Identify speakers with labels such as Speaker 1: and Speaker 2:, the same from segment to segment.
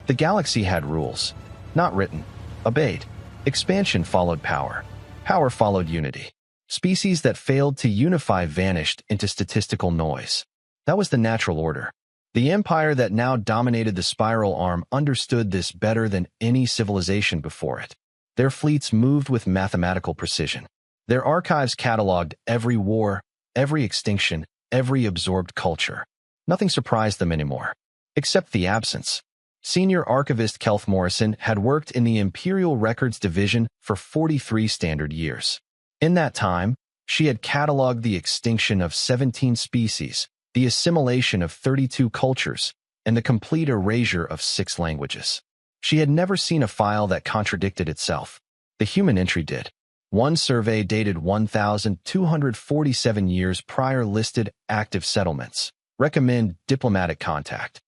Speaker 1: The galaxy had rules. Not written. Obeyed. Expansion followed power. Power followed unity. Species that failed to unify vanished into statistical noise. That was the natural order. The empire that now dominated the spiral arm understood this better than any civilization before it. Their fleets moved with mathematical precision. Their archives cataloged every war, every extinction, every absorbed culture. Nothing surprised them anymore, except the absence. Senior archivist Kelth Morrison had worked in the Imperial Records Division for 43 standard years. In that time, she had cataloged the extinction of 17 species, the assimilation of 32 cultures, and the complete erasure of 6 languages. She had never seen a file that contradicted itself. The human entry did. One survey dated 1,247 years prior listed active settlements. Recommend diplomatic contact.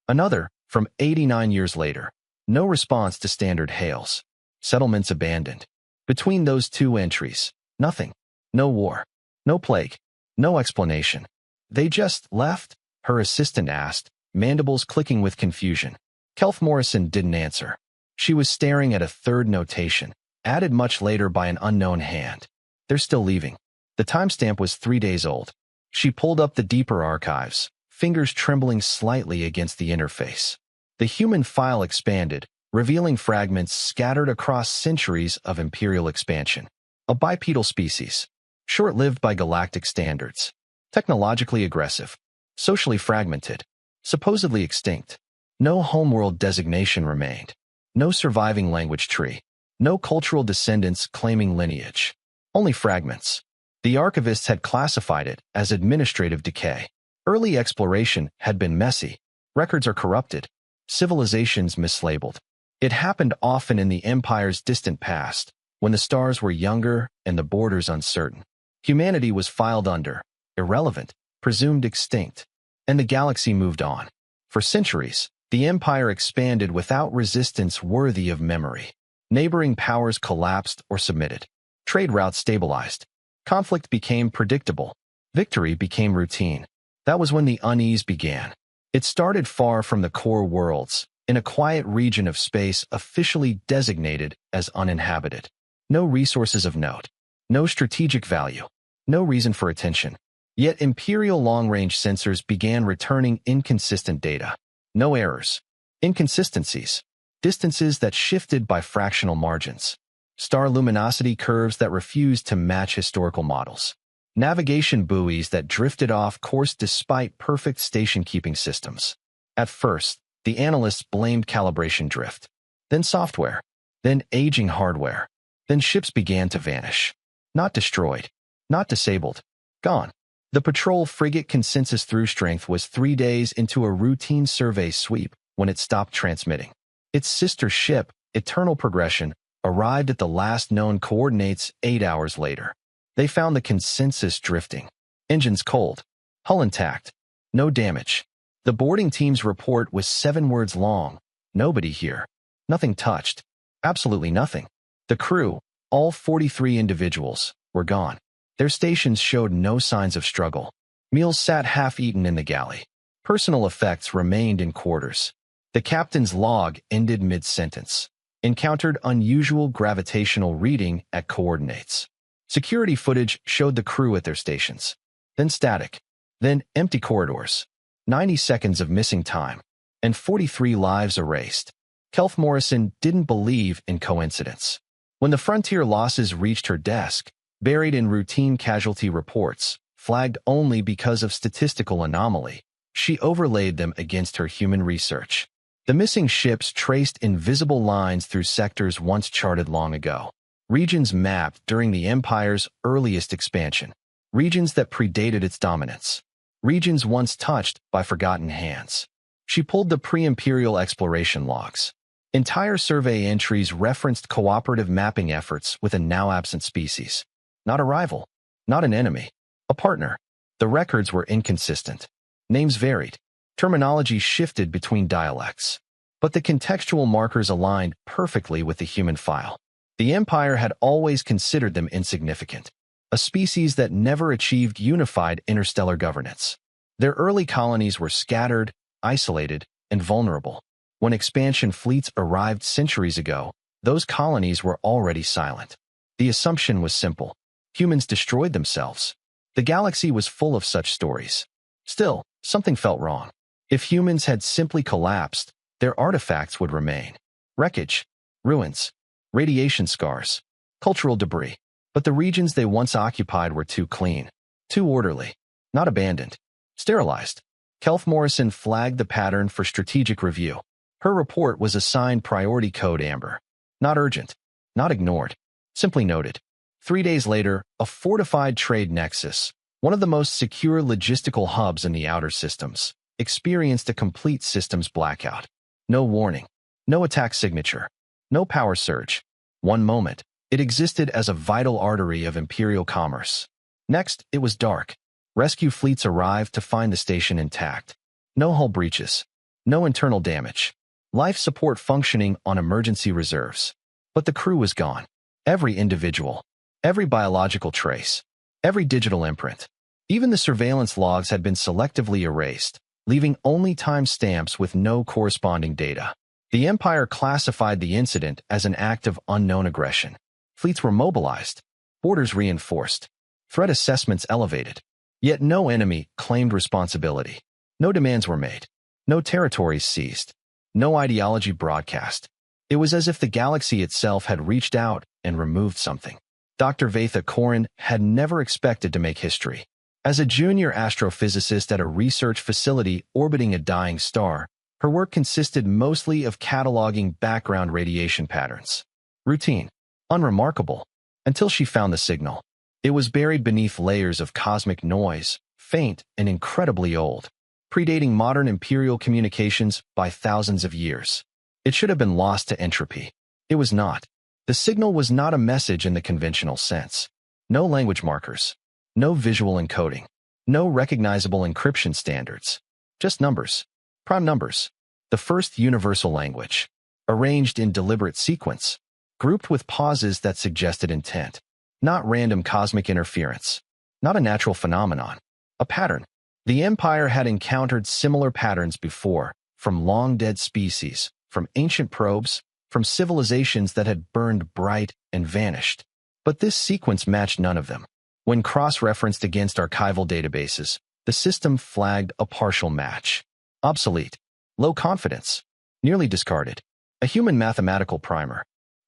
Speaker 1: Another, from 89 years later. No response to standard hails. Settlements abandoned. Between those 2 entries, nothing. No war. No plague. No explanation. They just left? Her assistant asked, mandibles clicking with confusion. Kelth Morrison didn't answer. She was staring at a third notation, added much later by an unknown hand. They're still leaving. The timestamp was 3 days old. She pulled up the deeper archives, fingers trembling slightly against the interface. The human file expanded, revealing fragments scattered across centuries of imperial expansion. A bipedal species, short-lived by galactic standards, technologically aggressive, socially fragmented, supposedly extinct. No homeworld designation remained. No surviving language tree. No cultural descendants claiming lineage. Only fragments. The archivists had classified it as administrative decay. Early exploration had been messy. Records are corrupted. Civilizations mislabeled. It happened often in the Empire's distant past, when the stars were younger and the borders uncertain. Humanity was filed under, irrelevant, presumed extinct, and the galaxy moved on. For centuries, the Empire expanded without resistance worthy of memory. Neighboring powers collapsed or submitted. Trade routes stabilized. Conflict became predictable. Victory became routine. That was when the unease began. It started far from the core worlds, in a quiet region of space officially designated as uninhabited. No resources of note. No strategic value. No reason for attention. Yet Imperial long-range sensors began returning inconsistent data. No errors. Inconsistencies. Distances that shifted by fractional margins. Star luminosity curves that refused to match historical models. Navigation buoys that drifted off course despite perfect station-keeping systems. At first, the analysts blamed calibration drift. Then software. Then aging hardware. Then ships began to vanish. Not destroyed. Not disabled. Gone. The patrol frigate Consensus through strength was 3 days into a routine survey sweep when it stopped transmitting. Its sister ship, Eternal Progression, arrived at the last known coordinates 8 hours later. They found the Consensus drifting. Engines cold. Hull intact. No damage. The boarding team's report was 7 words long. Nobody here. Nothing touched. Absolutely nothing. The crew, all 43 individuals, were gone. Their stations showed no signs of struggle. Meals sat half-eaten in the galley. Personal effects remained in quarters. The captain's log ended mid-sentence. Encountered unusual gravitational reading at coordinates. Security footage showed the crew at their stations. Then static. Then empty corridors. 90 seconds of missing time. And 43 lives erased. Kelth Morrison didn't believe in coincidence. When the frontier losses reached her desk, buried in routine casualty reports, flagged only because of statistical anomaly, she overlaid them against her human research. The missing ships traced invisible lines through sectors once charted long ago. Regions mapped during the Empire's earliest expansion. Regions that predated its dominance. Regions once touched by forgotten hands. She pulled the pre-imperial exploration logs. Entire survey entries referenced cooperative mapping efforts with a now-absent species. Not a rival. Not an enemy. A partner. The records were inconsistent. Names varied. Terminology shifted between dialects. But the contextual markers aligned perfectly with the human file. The Empire had always considered them insignificant. A species that never achieved unified interstellar governance. Their early colonies were scattered, isolated, and vulnerable. When expansion fleets arrived centuries ago, those colonies were already silent. The assumption was simple. Humans destroyed themselves. The galaxy was full of such stories. Still, something felt wrong. If humans had simply collapsed, their artifacts would remain. Wreckage, ruins, radiation scars, cultural debris. But the regions they once occupied were too clean, too orderly, not abandoned, sterilized. Kelf Morrison flagged the pattern for strategic review. Her report was assigned Priority Code Amber. Not urgent, not ignored, simply noted. 3 days later, a fortified trade nexus, one of the most secure logistical hubs in the outer systems, experienced a complete systems blackout. No warning, no attack signature, no power surge. One moment, it existed as a vital artery of imperial commerce. Next, it was dark. Rescue fleets arrived to find the station intact. No hull breaches, no internal damage. Life support functioning on emergency reserves. But the crew was gone. Every individual, every biological trace, every digital imprint. Even the surveillance logs had been selectively erased, leaving only timestamps with no corresponding data. The Empire classified the incident as an act of unknown aggression. Fleets were mobilized, borders reinforced, threat assessments elevated. Yet no enemy claimed responsibility. No demands were made. No territories seized. No ideology broadcast. It was as if the galaxy itself had reached out and removed something. Dr. Vatha Korin had never expected to make history. As a junior astrophysicist at a research facility orbiting a dying star, her work consisted mostly of cataloging background radiation patterns. Routine, unremarkable, until she found the signal. It was buried beneath layers of cosmic noise, faint and incredibly old, predating modern imperial communications by thousands of years. It should have been lost to entropy. It was not. The signal was not a message in the conventional sense. No language markers. No visual encoding. No recognizable encryption standards. Just numbers. Prime numbers. The first universal language. Arranged in deliberate sequence. Grouped with pauses that suggested intent. Not random cosmic interference. Not a natural phenomenon. A pattern. The Empire had encountered similar patterns before, from long-dead species, from ancient probes, from civilizations that had burned bright and vanished. But this sequence matched none of them. When cross-referenced against archival databases, the system flagged a partial match. Obsolete. Low confidence. Nearly discarded. A human mathematical primer.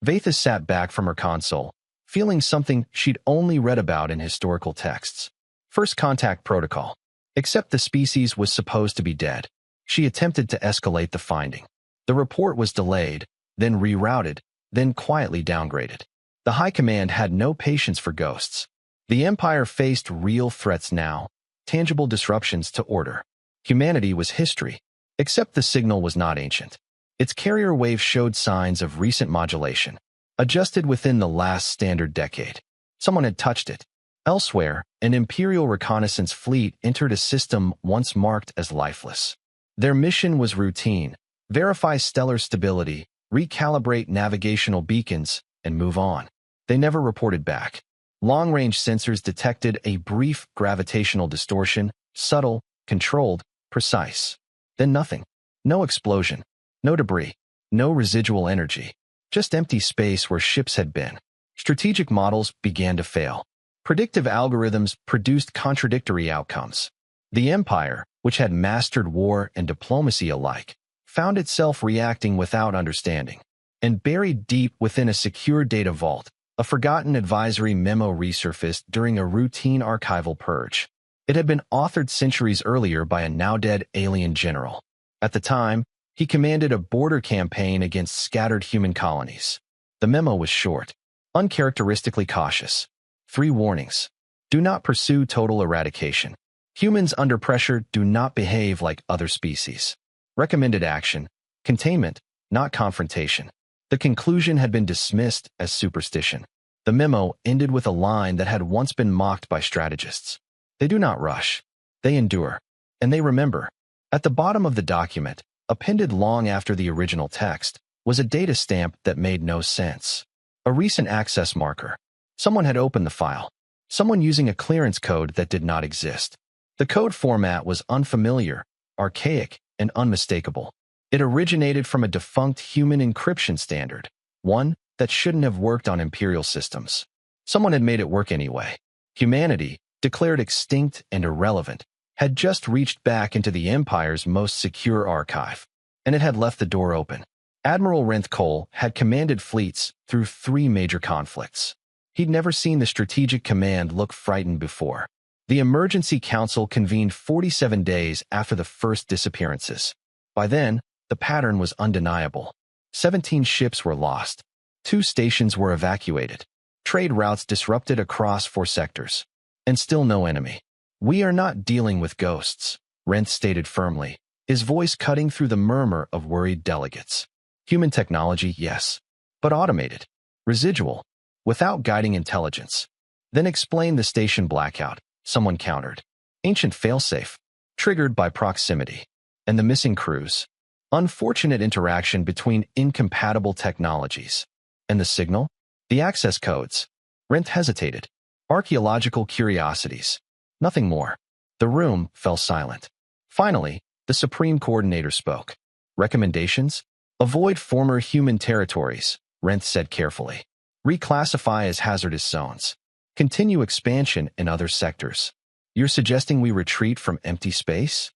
Speaker 1: Vatha sat back from her console, feeling something she'd only read about in historical texts. First contact protocol. Except the species was supposed to be dead. She attempted to escalate the finding. The report was delayed, then rerouted, then quietly downgraded. The High Command had no patience for ghosts. The Empire faced real threats now, tangible disruptions to order. Humanity was history, except the signal was not ancient. Its carrier wave showed signs of recent modulation, adjusted within the last standard decade. Someone had touched it. Elsewhere, an Imperial reconnaissance fleet entered a system once marked as lifeless. Their mission was routine: verify stellar stability, recalibrate navigational beacons, and move on. They never reported back. Long-range sensors detected a brief gravitational distortion, subtle, controlled, precise. Then nothing. No explosion. No debris. No residual energy. Just empty space where ships had been. Strategic models began to fail. Predictive algorithms produced contradictory outcomes. The Empire, which had mastered war and diplomacy alike, found itself reacting without understanding. And buried deep within a secure data vault, a forgotten advisory memo resurfaced during a routine archival purge. It had been authored centuries earlier by a now-dead alien general. At the time, he commanded a border campaign against scattered human colonies. The memo was short, uncharacteristically cautious. 3 warnings. Do not pursue total eradication. Humans under pressure do not behave like other species. Recommended action: containment, not confrontation. The conclusion had been dismissed as superstition. The memo ended with a line that had once been mocked by strategists. They do not rush. They endure. And they remember. At the bottom of the document, appended long after the original text, was a data stamp that made no sense. A recent access marker. Someone had opened the file. Someone using a clearance code that did not exist. The code format was unfamiliar, archaic, and unmistakable. It originated from a defunct human encryption standard, one that shouldn't have worked on Imperial systems. Someone had made it work anyway. Humanity, declared extinct and irrelevant, had just reached back into the Empire's most secure archive, and it had left the door open. Admiral Renth Cole had commanded fleets through 3 major conflicts. He'd never seen the Strategic Command look frightened before. The Emergency Council convened 47 days after the first disappearances. By then, the pattern was undeniable. 17 ships were lost. 2 stations were evacuated. Trade routes disrupted across 4 sectors. And still no enemy. "We are not dealing with ghosts," Renth stated firmly, his voice cutting through the murmur of worried delegates. "Human technology, yes. But automated. Residual. Without guiding intelligence." "Then explain the station blackout," someone countered. "Ancient failsafe. Triggered by proximity. And the missing crews. Unfortunate interaction between incompatible technologies. And the signal? The access codes." Renth hesitated. "Archaeological curiosities. Nothing more." The room fell silent. Finally, the Supreme Coordinator spoke. "Recommendations? Avoid former human territories," Renth said carefully. "Reclassify as hazardous zones. Continue expansion in other sectors." "You're suggesting we retreat from empty space?"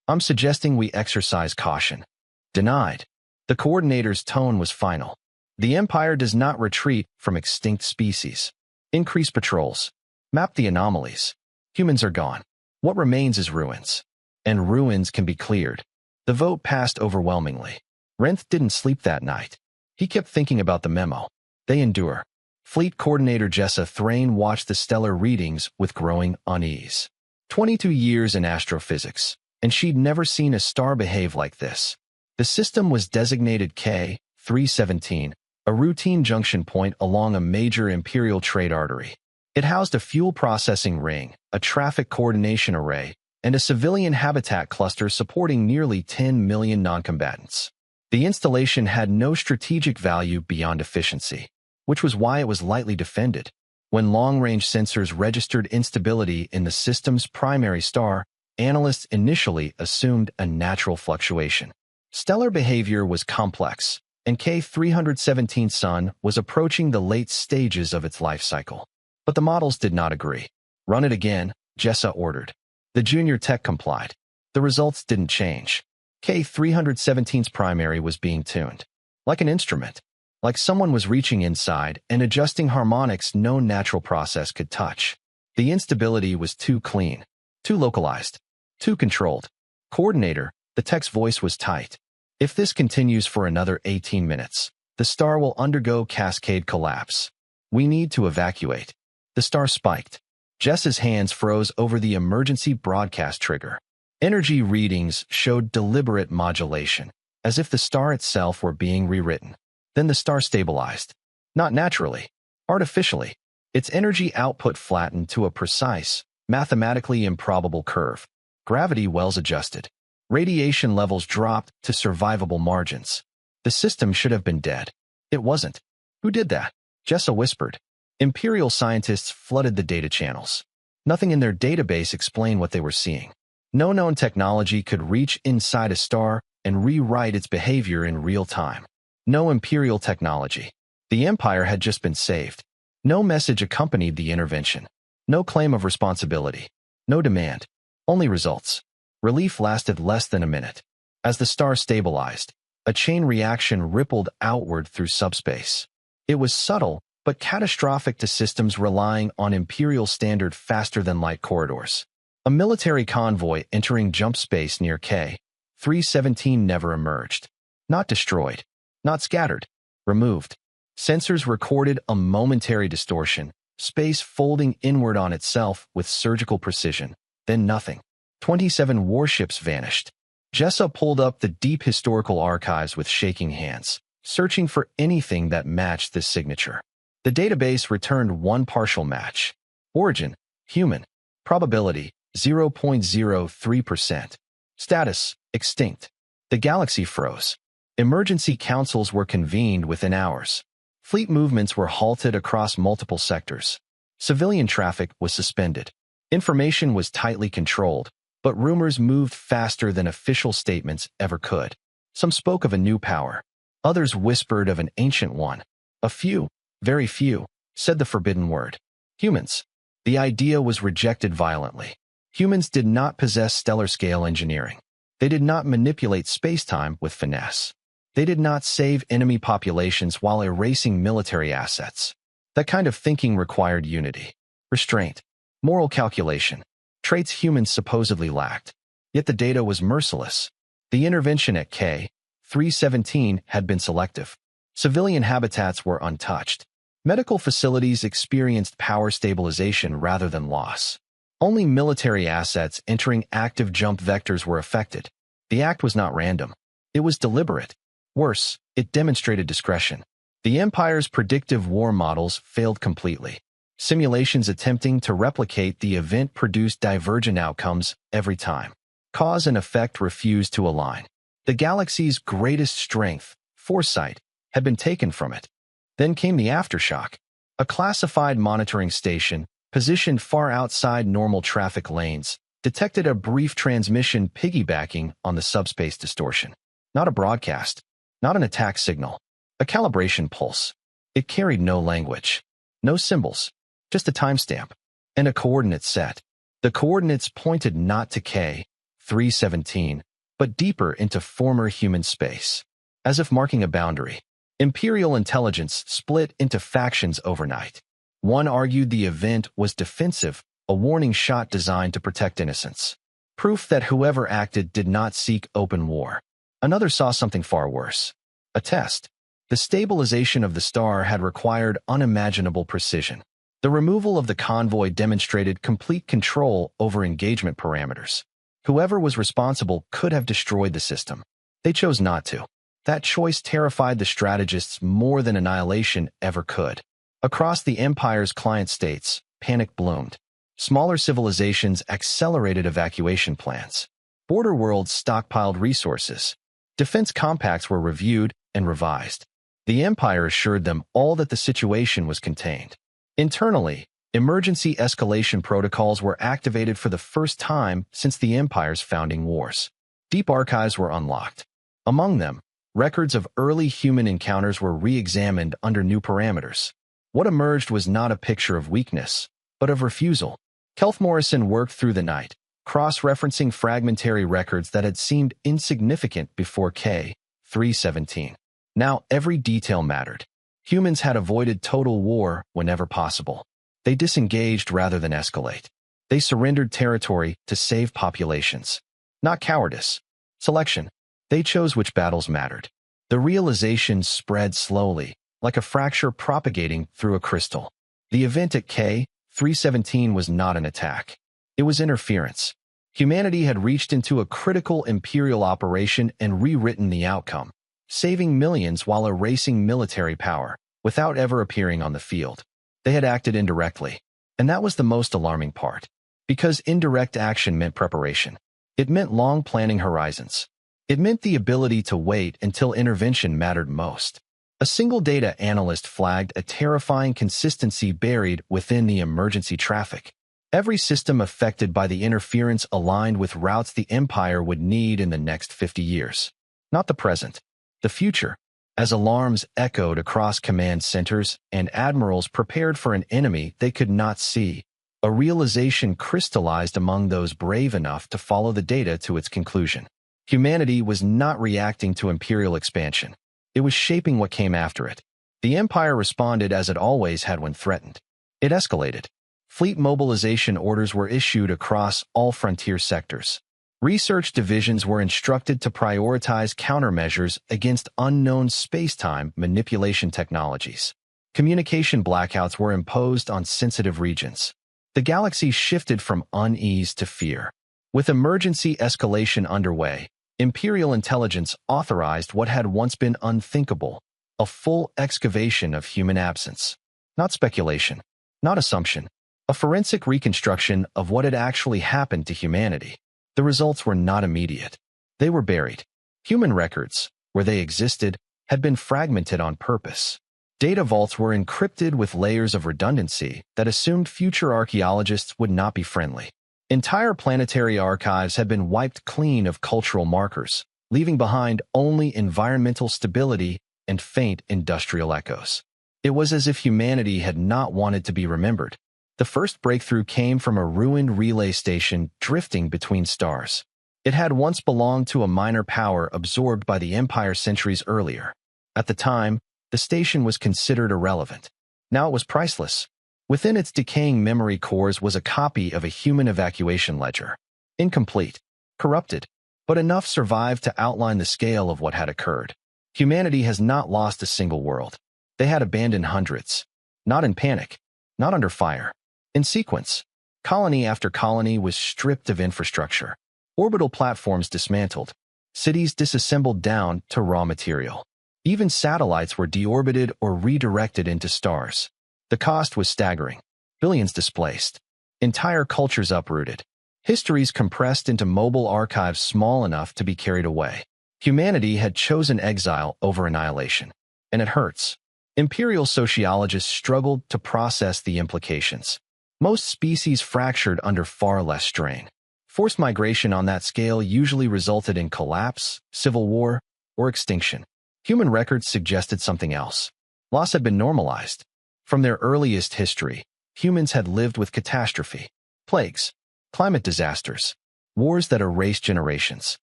Speaker 1: "I'm suggesting we exercise caution." "Denied." The coordinator's tone was final. "The Empire does not retreat from extinct species. Increase patrols. Map the anomalies. Humans are gone. What remains is ruins. And ruins can be cleared." The vote passed overwhelmingly. Renth didn't sleep that night. He kept thinking about the memo. They endure. Fleet Coordinator Jessa Thrain watched the stellar readings with growing unease. 22 years in astrophysics, and she'd never seen a star behave like this. The system was designated K317, a routine junction point along a major Imperial trade artery. It housed a fuel processing ring, a traffic coordination array, and a civilian habitat cluster supporting nearly 10 million noncombatants. The installation had no strategic value beyond efficiency, which was why it was lightly defended. When long-range sensors registered instability in the system's primary star, analysts initially assumed a natural fluctuation. Stellar behavior was complex, and K317's sun was approaching the late stages of its life cycle. But the models did not agree. "Run it again," Jessa ordered. The junior tech complied. The results didn't change. K317's primary was being tuned. Like an instrument. Like someone was reaching inside and adjusting harmonics no natural process could touch. The instability was too clean, too localized, too controlled. "Coordinator," the tech's voice was tight. "If this continues for another 18 minutes, the star will undergo cascade collapse. We need to evacuate." The star spiked. Jess's hands froze over the emergency broadcast trigger. Energy readings showed deliberate modulation, as if the star itself were being rewritten. Then the star stabilized. Not naturally, artificially. Its energy output flattened to a precise, mathematically improbable curve. Gravity wells adjusted. Radiation levels dropped to survivable margins. The system should have been dead. It wasn't. Who did that? Jessa whispered. Imperial scientists flooded the data channels. Nothing in their database explained what they were seeing. No known technology could reach inside a star and rewrite its behavior in real time. No Imperial technology. The Empire had just been saved. No message accompanied the intervention. No claim of responsibility. No demand. Only results. Relief lasted less than a minute. As the star stabilized, a chain reaction rippled outward through subspace. It was subtle, but catastrophic to systems relying on Imperial standard faster-than-light corridors. A military convoy entering jump space near K317 never emerged. Not destroyed. Not scattered. Removed. Sensors recorded a momentary distortion, space folding inward on itself with surgical precision. Then nothing. 27 warships vanished. Jessa pulled up the deep historical archives with shaking hands, searching for anything that matched this signature. The database returned one partial match. Origin, human. Probability, 0.03%. Status, extinct. The galaxy froze. Emergency councils were convened within hours. Fleet movements were halted across multiple sectors. Civilian traffic was suspended. Information was tightly controlled, but rumors moved faster than official statements ever could. Some spoke of a new power. Others whispered of an ancient one. A few, very few, said the forbidden word. Humans. The idea was rejected violently. Humans did not possess stellar-scale engineering. They did not manipulate space-time with finesse. They did not save enemy populations while erasing military assets. That kind of thinking required unity, restraint, moral calculation, traits humans supposedly lacked. Yet the data was merciless. The intervention at K317 had been selective. Civilian habitats were untouched. Medical facilities experienced power stabilization rather than loss. Only military assets entering active jump vectors were affected. The act was not random. It was deliberate. Worse, it demonstrated discretion. The Empire's predictive war models failed completely. Simulations attempting to replicate the event produced divergent outcomes every time. Cause and effect refused to align. The galaxy's greatest strength, foresight, had been taken from it. Then came the aftershock. A classified monitoring station, positioned far outside normal traffic lanes, detected a brief transmission piggybacking on the subspace distortion. Not a broadcast, not an attack signal, a calibration pulse. It carried no language, no symbols, just a timestamp and a coordinate set. The coordinates pointed not to K317, but deeper into former human space. As if marking a boundary, Imperial intelligence split into factions overnight. One argued the event was defensive, a warning shot designed to protect innocents. Proof that whoever acted did not seek open war. Another saw something far worse. A test. The stabilization of the star had required unimaginable precision. The removal of the convoy demonstrated complete control over engagement parameters. Whoever was responsible could have destroyed the system. They chose not to. That choice terrified the strategists more than annihilation ever could. Across the Empire's client states, panic bloomed. Smaller civilizations accelerated evacuation plans. Border worlds stockpiled resources. Defense compacts were reviewed and revised. The Empire assured them all that the situation was contained. Internally, emergency escalation protocols were activated for the first time since the Empire's founding wars. Deep archives were unlocked. Among them, records of early human encounters were re-examined under new parameters. What emerged was not a picture of weakness, but of refusal. Kelth Morrison worked through the night, cross-referencing fragmentary records that had seemed insignificant before K317. Now every detail mattered. Humans had avoided total war whenever possible. They disengaged rather than escalate. They surrendered territory to save populations. Not cowardice. Selection. They chose which battles mattered. The realization spread slowly, like a fracture propagating through a crystal. The event at K317 was not an attack. It was interference. Humanity had reached into a critical imperial operation and rewritten the outcome, saving millions while erasing military power, without ever appearing on the field. They had acted indirectly, and that was the most alarming part. Because indirect action meant preparation. It meant long planning horizons. It meant the ability to wait until intervention mattered most. A single data analyst flagged a terrifying consistency buried within the emergency traffic. Every system affected by the interference aligned with routes the Empire would need in the next 50 years. Not the present, the future. As alarms echoed across command centers and admirals prepared for an enemy they could not see, a realization crystallized among those brave enough to follow the data to its conclusion. Humanity was not reacting to imperial expansion. It was shaping what came after it. The Empire responded as it always had when threatened. It escalated. Fleet mobilization orders were issued across all frontier sectors. Research divisions were instructed to prioritize countermeasures against unknown space-time manipulation technologies. Communication blackouts were imposed on sensitive regions. The galaxy shifted from unease to fear. With emergency escalation underway, Imperial intelligence authorized what had once been unthinkable, a full excavation of human absence. Not speculation, not assumption, a forensic reconstruction of what had actually happened to humanity. The results were not immediate. They were buried. Human records, where they existed, had been fragmented on purpose. Data vaults were encrypted with layers of redundancy that assumed future archaeologists would not be friendly. Entire planetary archives had been wiped clean of cultural markers, leaving behind only environmental stability and faint industrial echoes. It was as if humanity had not wanted to be remembered. The first breakthrough came from a ruined relay station drifting between stars. It had once belonged to a minor power absorbed by the Empire centuries earlier. At the time, the station was considered irrelevant. Now it was priceless. Within its decaying memory cores was a copy of a human evacuation ledger. Incomplete, corrupted, but enough survived to outline the scale of what had occurred. Humanity has not lost a single world. They had abandoned hundreds. Not in panic, not under fire. In sequence, colony after colony was stripped of infrastructure. Orbital platforms dismantled. Cities disassembled down to raw material. Even satellites were deorbited or redirected into stars. The cost was staggering. Billions displaced. Entire cultures uprooted. Histories compressed into mobile archives small enough to be carried away. Humanity had chosen exile over annihilation. And it hurts. Imperial sociologists struggled to process the implications. Most species fractured under far less strain. Forced migration on that scale usually resulted in collapse, civil war, or extinction. Human records suggested something else. Loss had been normalized. From their earliest history, humans had lived with catastrophe, plagues, climate disasters, wars that erased generations.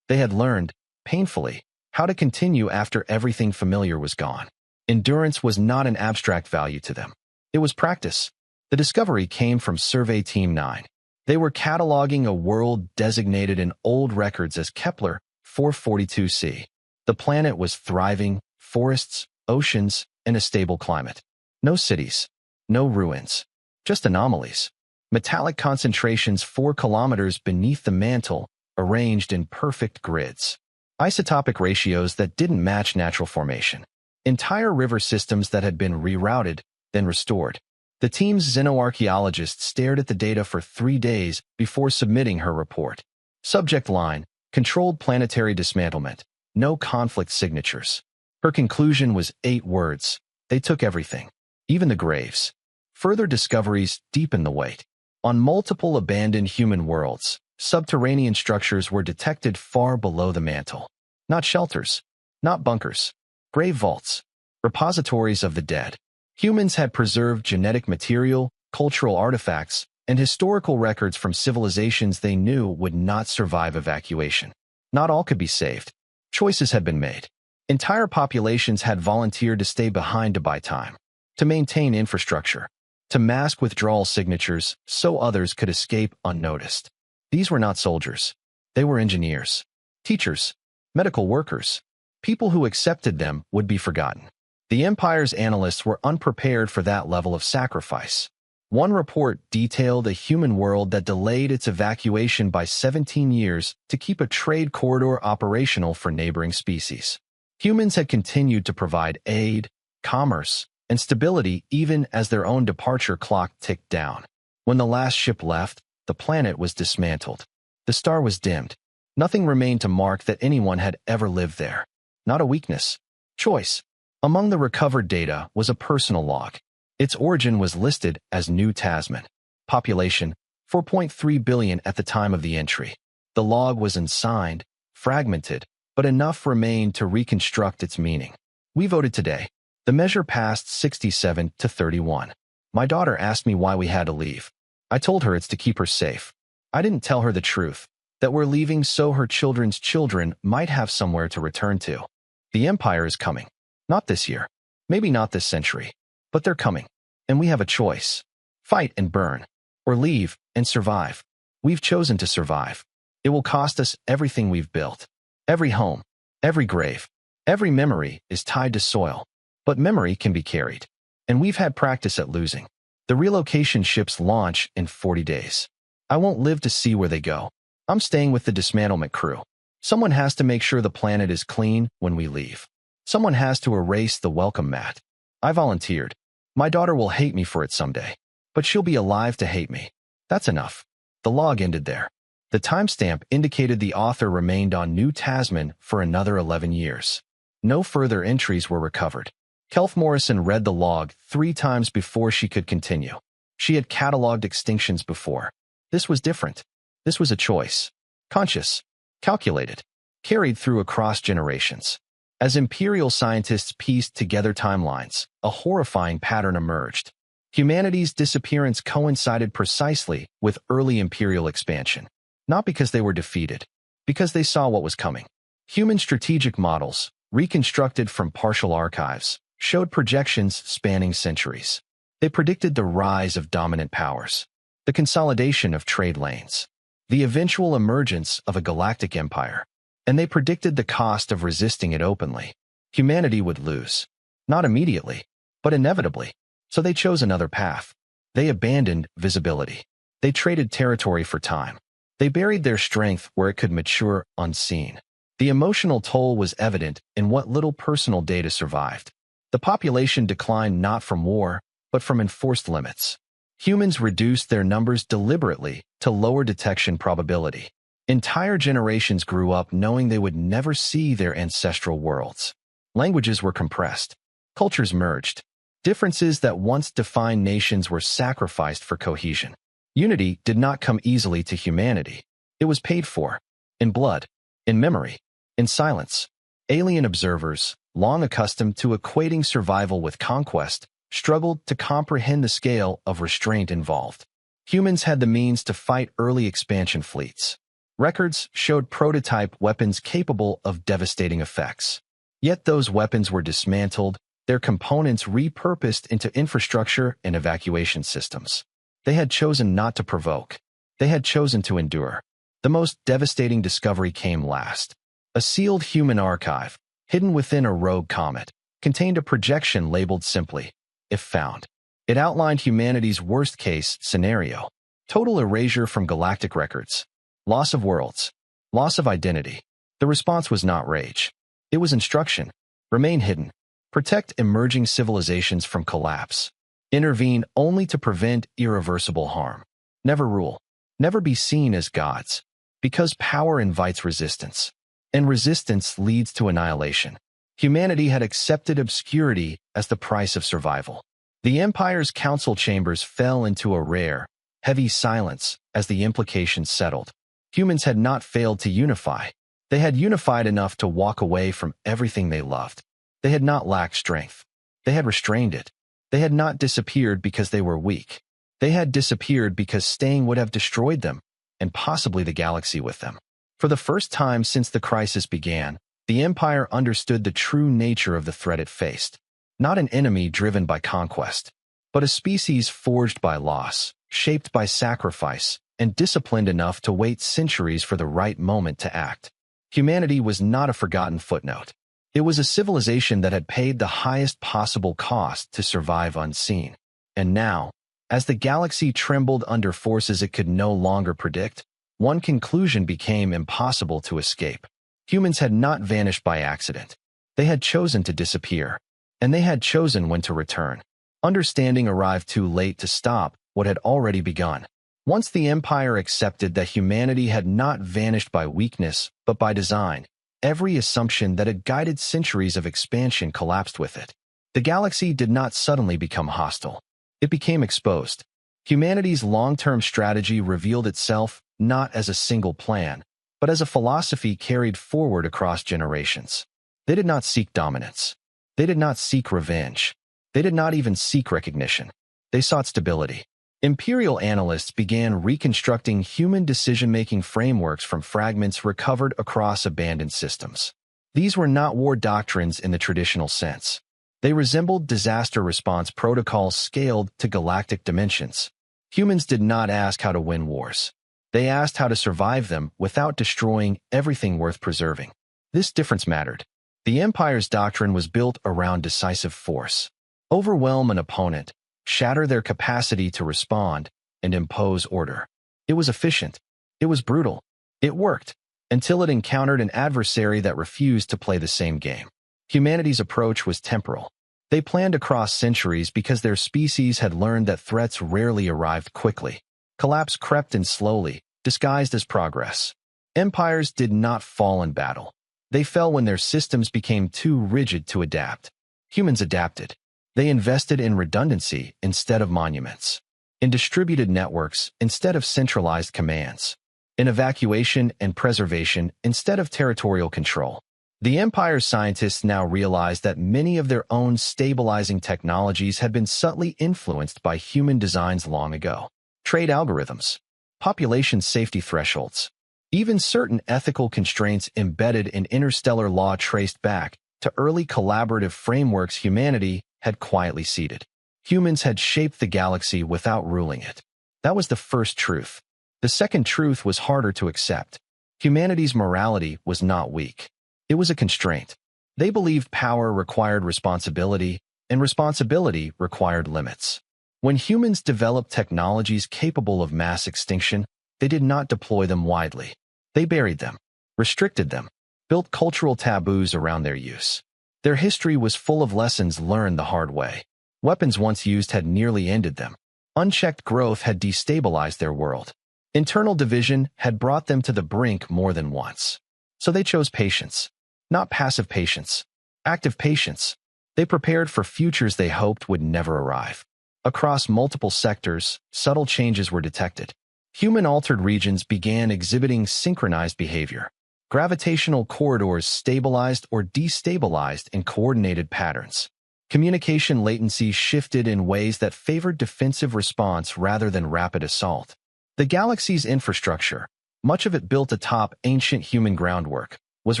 Speaker 1: They had learned, painfully, how to continue after everything familiar was gone. Endurance was not an abstract value to them. It was practice. The discovery came from Survey Team 9. They were cataloging a world designated in old records as Kepler 442c. The planet was thriving, forests, oceans, and a stable climate. No cities, no ruins, just anomalies. Metallic concentrations 4 kilometers beneath the mantle, arranged in perfect grids. Isotopic ratios that didn't match natural formation. Entire river systems that had been rerouted, then restored. The team's xenoarchaeologist stared at the data for 3 days before submitting her report. Subject line: controlled planetary dismantlement. No conflict signatures. Her conclusion was 8 words. They took everything. Even the graves. Further discoveries deepened the weight. On multiple abandoned human worlds, subterranean structures were detected far below the mantle. Not shelters. Not bunkers. Grave vaults. Repositories of the dead. Humans had preserved genetic material, cultural artifacts, and historical records from civilizations they knew would not survive evacuation. Not all could be saved. Choices had been made. Entire populations had volunteered to stay behind to buy time, to maintain infrastructure, to mask withdrawal signatures so others could escape unnoticed. These were not soldiers. They were engineers, teachers, medical workers. People who accepted them would be forgotten. The Empire's analysts were unprepared for that level of sacrifice. One report detailed a human world that delayed its evacuation by 17 years to keep a trade corridor operational for neighboring species. Humans had continued to provide aid, commerce, and stability even as their own departure clock ticked down. When the last ship left, the planet was dismantled. The star was dimmed. Nothing remained to mark that anyone had ever lived there. Not a weakness. Choice. Among the recovered data was a personal log. Its origin was listed as New Tasman. Population, 4.3 billion at the time of the entry. The log was unsigned, fragmented, but enough remained to reconstruct its meaning. We voted today. The measure passed 67 to 31. My daughter asked me why we had to leave. I told her it's to keep her safe. I didn't tell her the truth, that we're leaving so her children's children might have somewhere to return to. The Empire is coming. Not this year. Maybe not this century. But they're coming. And we have a choice. Fight and burn. Or leave and survive. We've chosen to survive. It will cost us everything we've built. Every home. Every grave. Every memory is tied to soil. But memory can be carried. And we've had practice at losing. The relocation ships launch in 40 days. I won't live to see where they go. I'm staying with the dismantlement crew. Someone has to make sure the planet is clean when we leave. Someone has to erase the welcome mat. I volunteered. My daughter will hate me for it someday. But she'll be alive to hate me. That's enough. The log ended there. The timestamp indicated the author remained on New Tasman for another 11 years. No further entries were recovered. Kelf Morrison read the log 3 times before she could continue. She had catalogued extinctions before. This was different. This was a choice. Conscious. Calculated. carried through across generations. As imperial scientists pieced together timelines, a horrifying pattern emerged. Humanity's disappearance coincided precisely with early imperial expansion, not because they were defeated, because they saw what was coming. Human strategic models, reconstructed from partial archives, showed projections spanning centuries. They predicted the rise of dominant powers, the consolidation of trade lanes, the eventual emergence of a galactic empire, and they predicted the cost of resisting it openly. Humanity would lose, not immediately, but inevitably. So they chose another path. They abandoned visibility. They traded territory for time. They buried their strength where it could mature unseen. The emotional toll was evident in what little personal data survived. The population declined not from war, but from enforced limits. Humans reduced their numbers deliberately to lower detection probability. Entire generations grew up knowing they would never see their ancestral worlds. Languages were compressed. Cultures merged. Differences that once defined nations were sacrificed for cohesion. Unity did not come easily to humanity. It was paid for. In blood. In memory. In silence. Alien observers, long accustomed to equating survival with conquest, struggled to comprehend the scale of restraint involved. Humans had the means to fight early expansion fleets. Records showed prototype weapons capable of devastating effects. Yet those weapons were dismantled, their components repurposed into infrastructure and evacuation systems. They had chosen not to provoke. They had chosen to endure. The most devastating discovery came last. A sealed human archive, hidden within a rogue comet, contained a projection labeled simply, "If found." It outlined humanity's worst-case scenario: total erasure from galactic records, loss of worlds, loss of identity. The response was not rage. It was instruction. Remain hidden. Protect emerging civilizations from collapse. Intervene only to prevent irreversible harm. Never rule. Never be seen as gods. Because power invites resistance. And resistance leads to annihilation. Humanity had accepted obscurity as the price of survival. The Empire's council chambers fell into a rare, heavy silence as the implications settled. Humans had not failed to unify. They had unified enough to walk away from everything they loved. They had not lacked strength. They had restrained it. They had not disappeared because they were weak. They had disappeared because staying would have destroyed them, and possibly the galaxy with them. For the first time since the crisis began, the Empire understood the true nature of the threat it faced. Not an enemy driven by conquest, but a species forged by loss, shaped by sacrifice, and disciplined enough to wait centuries for the right moment to act. Humanity was not a forgotten footnote. It was a civilization that had paid the highest possible cost to survive unseen. And now, as the galaxy trembled under forces it could no longer predict, one conclusion became impossible to escape. Humans had not vanished by accident. They had chosen to disappear. And they had chosen when to return. Understanding arrived too late to stop what had already begun. Once the Empire accepted that humanity had not vanished by weakness, but by design, every assumption that had guided centuries of expansion collapsed with it. The galaxy did not suddenly become hostile. It became exposed. Humanity's long-term strategy revealed itself not as a single plan, but as a philosophy carried forward across generations. They did not seek dominance. They did not seek revenge. They did not even seek recognition. They sought stability. Imperial analysts began reconstructing human decision-making frameworks from fragments recovered across abandoned systems. These were not war doctrines in the traditional sense. They resembled disaster response protocols scaled to galactic dimensions. Humans did not ask how to win wars. They asked how to survive them without destroying everything worth preserving. This difference mattered. The Empire's doctrine was built around decisive force. Overwhelm an opponent, shatter their capacity to respond, and impose order. It was efficient. It was brutal. It worked, until it encountered an adversary that refused to play the same game. Humanity's approach was temporal. They planned across centuries because their species had learned that threats rarely arrived quickly. Collapse crept in slowly, disguised as progress. Empires did not fall in battle. They fell when their systems became too rigid to adapt. Humans adapted. They invested in redundancy instead of monuments, in distributed networks instead of centralized commands. in evacuation and preservation instead of territorial control. The Empire's scientists now realized that many of their own stabilizing technologies had been subtly influenced by human designs long ago. Trade algorithms, population safety thresholds, even certain ethical constraints embedded in interstellar law traced back to early collaborative frameworks humanity had quietly seeded. Humans had shaped the galaxy without ruling it. That was the first truth. The second truth was harder to accept. Humanity's morality was not weak. It was a constraint. They believed power required responsibility, and responsibility required limits. When humans developed technologies capable of mass extinction, they did not deploy them widely. They buried them, restricted them, built cultural taboos around their use. Their history was full of lessons learned the hard way. Weapons once used had nearly ended them. Unchecked growth had destabilized their world. Internal division had brought them to the brink more than once. So they chose patience. Not passive patience, active patience. They prepared for futures they hoped would never arrive. Across multiple sectors, subtle changes were detected. Human-altered regions began exhibiting synchronized behavior. Gravitational corridors stabilized or destabilized in coordinated patterns. Communication latency shifted in ways that favored defensive response rather than rapid assault. The galaxy's infrastructure, much of it built atop ancient human groundwork, was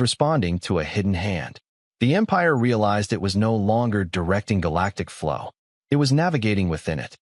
Speaker 1: responding to a hidden hand. The Empire realized it was no longer directing galactic flow. It was navigating within it.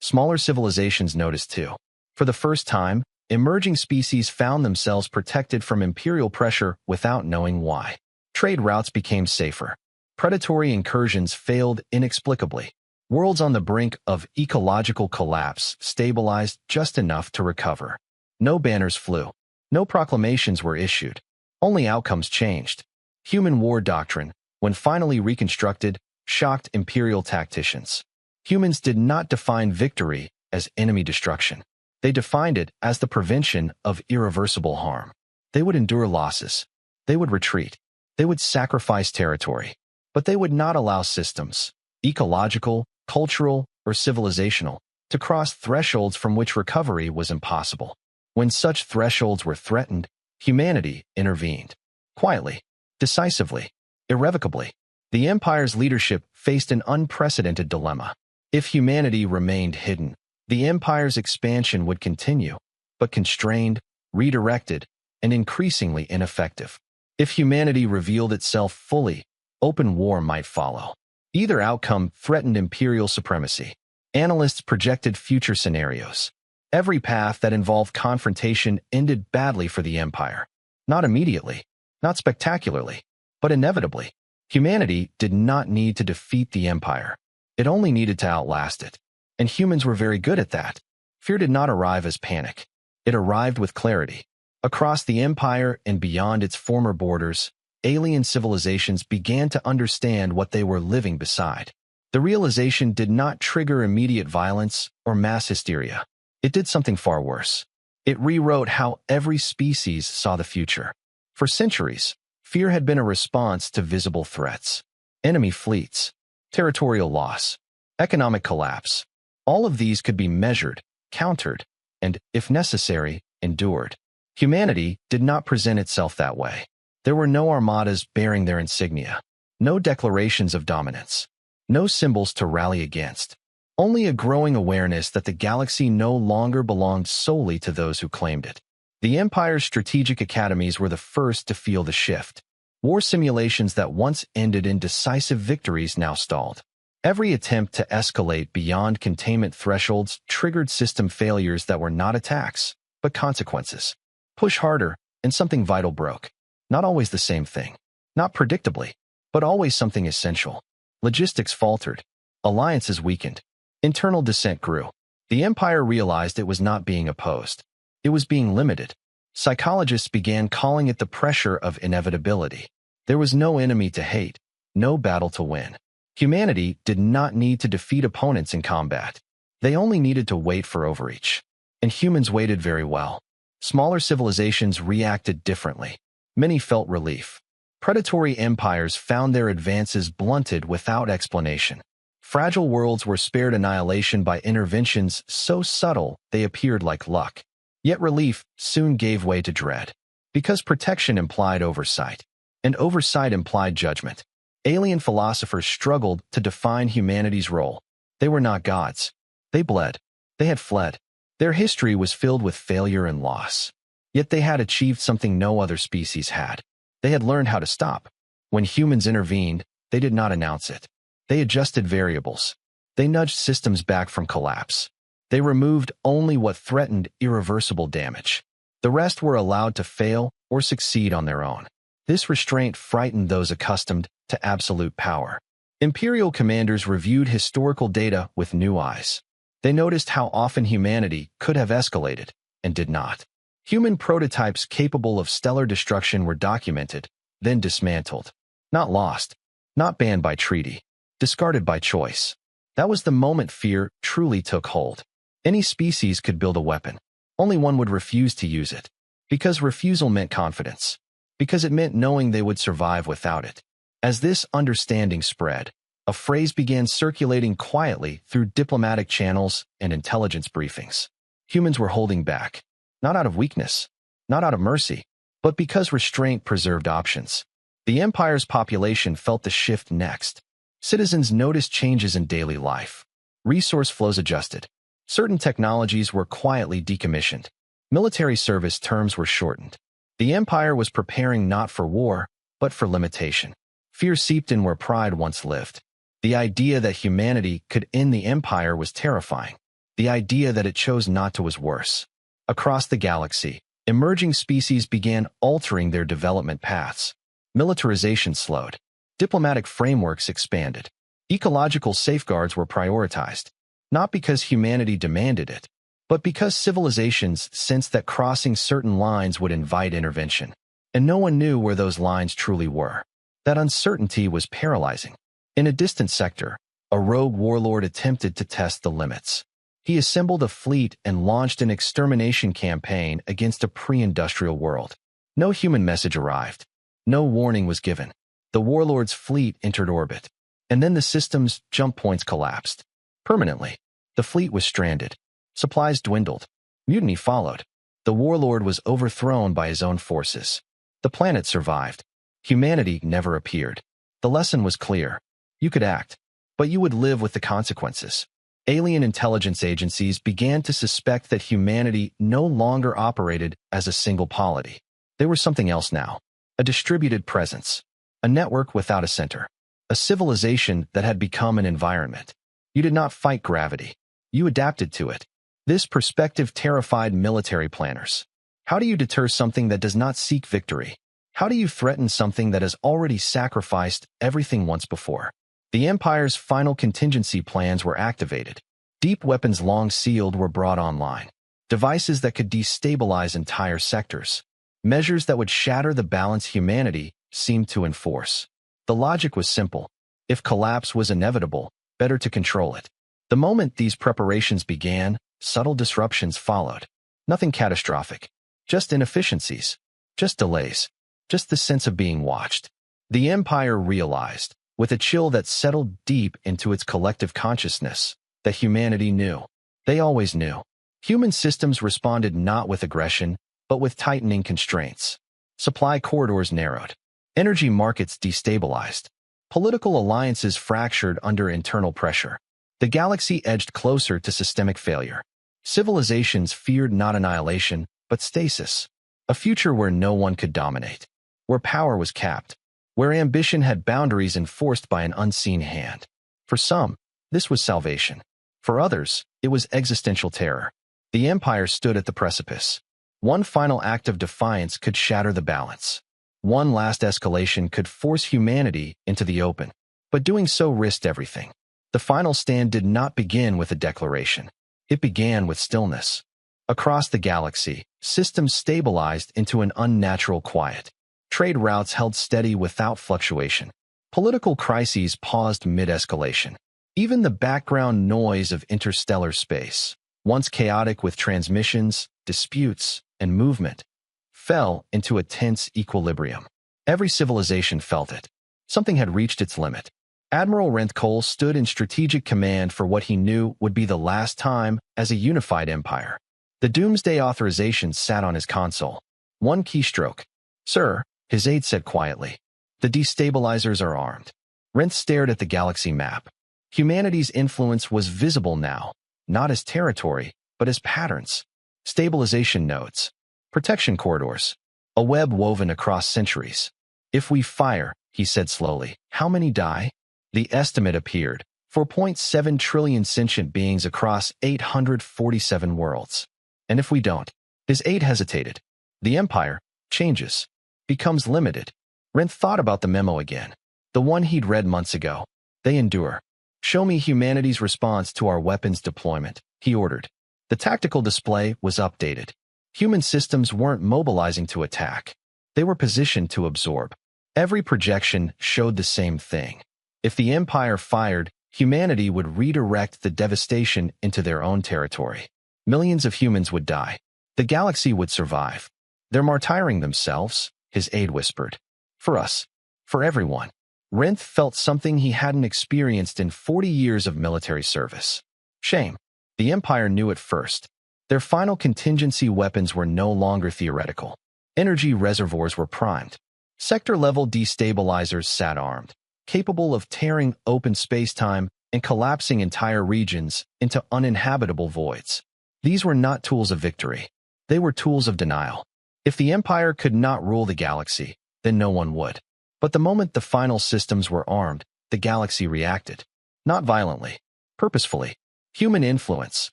Speaker 1: Smaller civilizations noticed too. For the first time, emerging species found themselves protected from imperial pressure without knowing why. Trade routes became safer. Predatory incursions failed inexplicably. Worlds on the brink of ecological collapse stabilized just enough to recover. No banners flew. No proclamations were issued. Only outcomes changed. Human war doctrine, when finally reconstructed, shocked imperial tacticians. Humans did not define victory as enemy destruction. They defined it as the prevention of irreversible harm. They would endure losses. They would retreat. They would sacrifice territory. But they would not allow systems, ecological, cultural, or civilizational, to cross thresholds from which recovery was impossible. When such thresholds were threatened, humanity intervened. Quietly, decisively, irrevocably. The Empire's leadership faced an unprecedented dilemma. If humanity remained hidden, the Empire's expansion would continue, but constrained, redirected, and increasingly ineffective. If humanity revealed itself fully, open war might follow. Either outcome threatened imperial supremacy. Analysts projected future scenarios. Every path that involved confrontation ended badly for the Empire. Not immediately, not spectacularly, but inevitably. Humanity did not need to defeat the Empire. It only needed to outlast it. And humans were very good at that. Fear did not arrive as panic. It arrived with clarity. Across the Empire and beyond its former borders, alien civilizations began to understand what they were living beside. The realization did not trigger immediate violence or mass hysteria. It did something far worse. It rewrote how every species saw the future. For centuries, fear had been a response to visible threats. Enemy fleets, territorial loss, economic collapse. All of these could be measured, countered, and, if necessary, endured. Humanity did not present itself that way. There were no armadas bearing their insignia, no declarations of dominance, no symbols to rally against. Only a growing awareness that the galaxy no longer belonged solely to those who claimed it. The Empire's strategic academies were the first to feel the shift. War simulations that once ended in decisive victories now stalled. Every attempt to escalate beyond containment thresholds triggered system failures that were not attacks, but consequences. Push harder, and something vital broke. Not always the same thing. Not predictably, but always something essential. Logistics faltered. Alliances weakened. Internal dissent grew. The Empire realized it was not being opposed. It was being limited. Psychologists began calling it the pressure of inevitability. There was no enemy to hate, no battle to win. Humanity did not need to defeat opponents in combat. They only needed to wait for overreach. And humans waited very well. Smaller civilizations reacted differently. Many felt relief. Predatory empires found their advances blunted without explanation. Fragile worlds were spared annihilation by interventions so subtle they appeared like luck. Yet relief soon gave way to dread. Because protection implied oversight, and oversight implied judgment. Alien philosophers struggled to define humanity's role. They were not gods. They bled. They had fled. Their history was filled with failure and loss. Yet they had achieved something no other species had. They had learned how to stop. When humans intervened, they did not announce it. They adjusted variables. They nudged systems back from collapse. They removed only what threatened irreversible damage. The rest were allowed to fail or succeed on their own. This restraint frightened those accustomed to absolute power. Imperial commanders reviewed historical data with new eyes. They noticed how often humanity could have escalated and did not. Human prototypes capable of stellar destruction were documented, then dismantled. Not lost, not banned by treaty, discarded by choice. That was the moment fear truly took hold. Any species could build a weapon. Only one would refuse to use it. Because refusal meant confidence. Because it meant knowing they would survive without it. As this understanding spread, a phrase began circulating quietly through diplomatic channels and intelligence briefings. Humans were holding back. Not out of weakness, not out of mercy, but because restraint preserved options. The Empire's population felt the shift next. Citizens noticed changes in daily life. Resource flows adjusted. Certain technologies were quietly decommissioned. Military service terms were shortened. The Empire was preparing not for war, but for limitation. Fear seeped in where pride once lived. The idea that humanity could end the Empire was terrifying. The idea that it chose not to was worse. Across the galaxy, emerging species began altering their development paths. Militarization slowed. Diplomatic frameworks expanded. Ecological safeguards were prioritized, not because humanity demanded it, but because civilizations sensed that crossing certain lines would invite intervention. And no one knew where those lines truly were. That uncertainty was paralyzing. In a distant sector, a rogue warlord attempted to test the limits. He assembled a fleet and launched an extermination campaign against a pre-industrial world. No human message arrived. No warning was given. The warlord's fleet entered orbit. And then the system's jump points collapsed. Permanently. The fleet was stranded. Supplies dwindled. Mutiny followed. The warlord was overthrown by his own forces. The planet survived. Humanity never appeared. The lesson was clear. You could act, but you would live with the consequences. Alien intelligence agencies began to suspect that humanity no longer operated as a single polity. They were something else now. A distributed presence. A network without a center. A civilization that had become an environment. You did not fight gravity. You adapted to it. This perspective terrified military planners. How do you deter something that does not seek victory? How do you threaten something that has already sacrificed everything once before? The Empire's final contingency plans were activated. Deep weapons long sealed were brought online. Devices that could destabilize entire sectors. Measures that would shatter the balance humanity seemed to enforce. The logic was simple. If collapse was inevitable, better to control it. The moment these preparations began, subtle disruptions followed. Nothing catastrophic. Just inefficiencies. Just delays. Just the sense of being watched. The Empire realized, with a chill that settled deep into its collective consciousness, that humanity knew. They always knew. Human systems responded not with aggression, but with tightening constraints. Supply corridors narrowed. Energy markets destabilized. Political alliances fractured under internal pressure. The galaxy edged closer to systemic failure. Civilizations feared not annihilation, but stasis. A future where no one could dominate. Where power was capped. Where ambition had boundaries enforced by an unseen hand. For some, this was salvation. For others, it was existential terror. The Empire stood at the precipice. One final act of defiance could shatter the balance. One last escalation could force humanity into the open. But doing so risked everything. The final stand did not begin with a declaration. It began with stillness. Across the galaxy, systems stabilized into an unnatural quiet. Trade routes held steady without fluctuation. Political crises paused mid-escalation. Even the background noise of interstellar space, once chaotic with transmissions, disputes, and movement, fell into a tense equilibrium. Every civilization felt it. Something had reached its limit. Admiral Rentcole stood in strategic command for what he knew would be the last time as a unified empire. The Doomsday authorization sat on his console. One keystroke. Sir, his aide said quietly. The destabilizers are armed. Rinth stared at the galaxy map. Humanity's influence was visible now, not as territory, but as patterns. Stabilization nodes. Protection corridors. A web woven across centuries. If we fire, he said slowly, how many die? The estimate appeared. 4.7 trillion sentient beings across 847 worlds. And if we don't? His aide hesitated. The Empire changes, becomes limited. Rinth thought about the memo again. The one he'd read months ago. They endure. Show me humanity's response to our weapons deployment, he ordered. The tactical display was updated. Human systems weren't mobilizing to attack. They were positioned to absorb. Every projection showed the same thing. If the Empire fired, humanity would redirect the devastation into their own territory. Millions of humans would die. The galaxy would survive. They're martyring themselves, his aide whispered. For us. For everyone. Rinth felt something he hadn't experienced in 40 years of military service. Shame. The Empire knew it first. Their final contingency weapons were no longer theoretical. Energy reservoirs were primed. Sector-level destabilizers sat armed, capable of tearing open space-time and collapsing entire regions into uninhabitable voids. These were not tools of victory. They were tools of denial. If the Empire could not rule the galaxy, then no one would. But the moment the final systems were armed, the galaxy reacted. Not violently, purposefully. Human influence,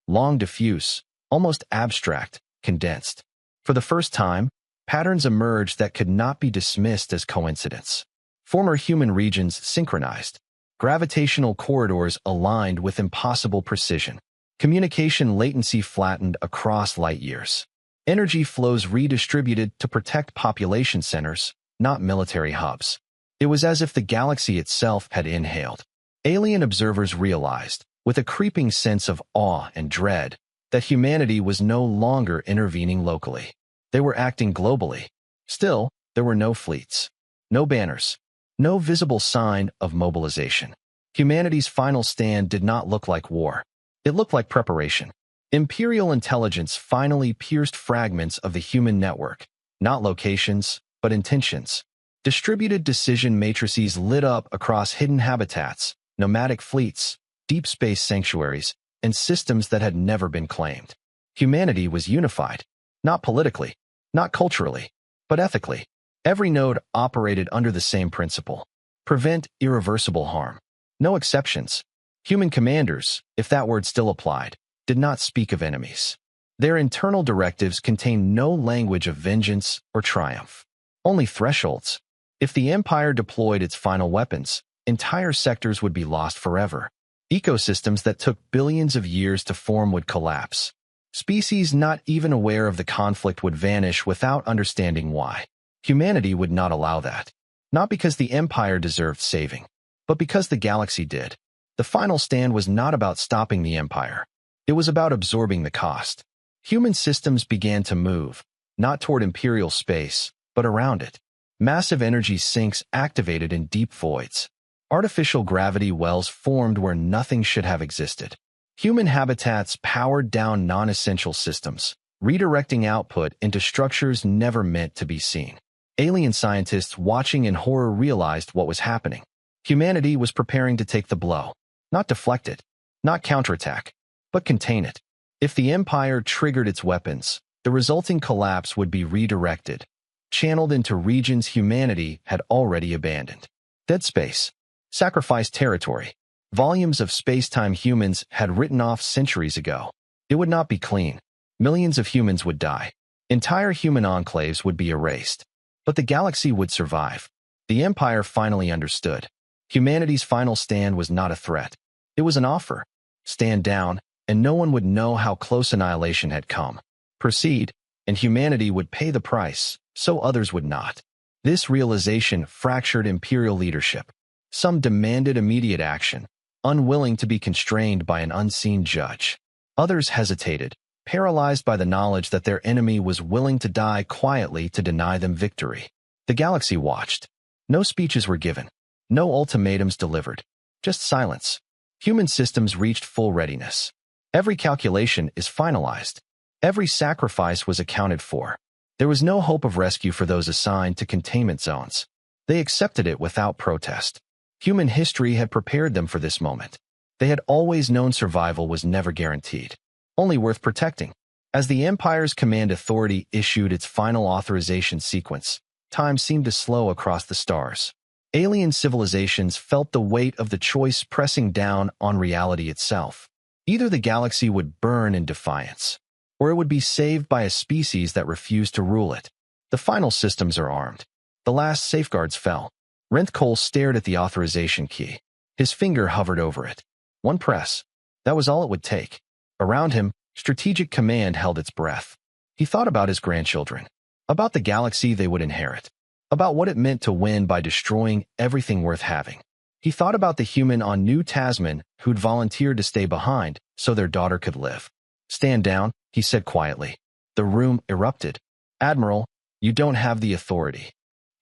Speaker 1: long diffuse, almost abstract, condensed. For the first time, patterns emerged that could not be dismissed as coincidence. Former human regions synchronized. Gravitational corridors aligned with impossible precision. Communication latency flattened across light years. Energy flows redistributed to protect population centers, not military hubs. It was as if the galaxy itself had inhaled. Alien observers realized, with a creeping sense of awe and dread, that humanity was no longer intervening locally. They were acting globally. Still, there were no fleets, no banners, no visible sign of mobilization. Humanity's final stand did not look like war. It looked like preparation. Imperial intelligence finally pierced fragments of the human network, not locations, but intentions. Distributed decision matrices lit up across hidden habitats, nomadic fleets, deep space sanctuaries, and systems that had never been claimed. Humanity was unified, not politically, not culturally, but ethically. Every node operated under the same principle. Prevent irreversible harm. No exceptions. Human commanders, if that word still applied, did not speak of enemies. Their internal directives contained no language of vengeance or triumph. Only thresholds. If the Empire deployed its final weapons, entire sectors would be lost forever. Ecosystems that took billions of years to form would collapse. Species not even aware of the conflict would vanish without understanding why. Humanity would not allow that. Not because the Empire deserved saving, but because the galaxy did. The final stand was not about stopping the Empire. It was about absorbing the cost. Human systems began to move, not toward imperial space, but around it. Massive energy sinks activated in deep voids. Artificial gravity wells formed where nothing should have existed. Human habitats powered down non-essential systems, redirecting output into structures never meant to be seen. Alien scientists watching in horror realized what was happening. Humanity was preparing to take the blow. Not deflect it, not counterattack, but contain it. If the Empire triggered its weapons, the resulting collapse would be redirected, channeled into regions humanity had already abandoned. Dead space. Sacrificed territory. Volumes of space-time humans had written off centuries ago. It would not be clean. Millions of humans would die. Entire human enclaves would be erased. But the galaxy would survive. The Empire finally understood. Humanity's final stand was not a threat. It was an offer. Stand down, and no one would know how close annihilation had come. Proceed, and humanity would pay the price, so others would not. This realization fractured imperial leadership. Some demanded immediate action, unwilling to be constrained by an unseen judge. Others hesitated, paralyzed by the knowledge that their enemy was willing to die quietly to deny them victory. The galaxy watched. No speeches were given. No ultimatums delivered. Just silence. Human systems reached full readiness. Every calculation is finalized. Every sacrifice was accounted for. There was no hope of rescue for those assigned to containment zones. They accepted it without protest. Human history had prepared them for this moment. They had always known survival was never guaranteed, only worth protecting. As the Empire's command authority issued its final authorization sequence, time seemed to slow across the stars. Alien civilizations felt the weight of the choice pressing down on reality itself. Either the galaxy would burn in defiance, or it would be saved by a species that refused to rule it. The final systems are armed. The last safeguards fell. Renth Cole stared at the authorization key. His finger hovered over it. One press. That was all it would take. Around him, strategic command held its breath. He thought about his grandchildren, about the galaxy they would inherit, about what it meant to win by destroying everything worth having. He thought about the human on New Tasman who'd volunteered to stay behind so their daughter could live. "Stand down," he said quietly. The room erupted. "Admiral, you don't have the authority."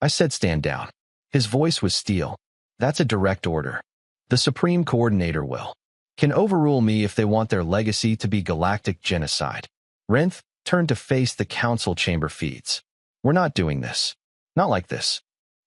Speaker 1: "I said stand down." His voice was steel. "That's a direct order. The Supreme Coordinator can overrule me if they want their legacy to be galactic genocide." Renth turned to face the council chamber feeds. "We're not doing this. Not like this."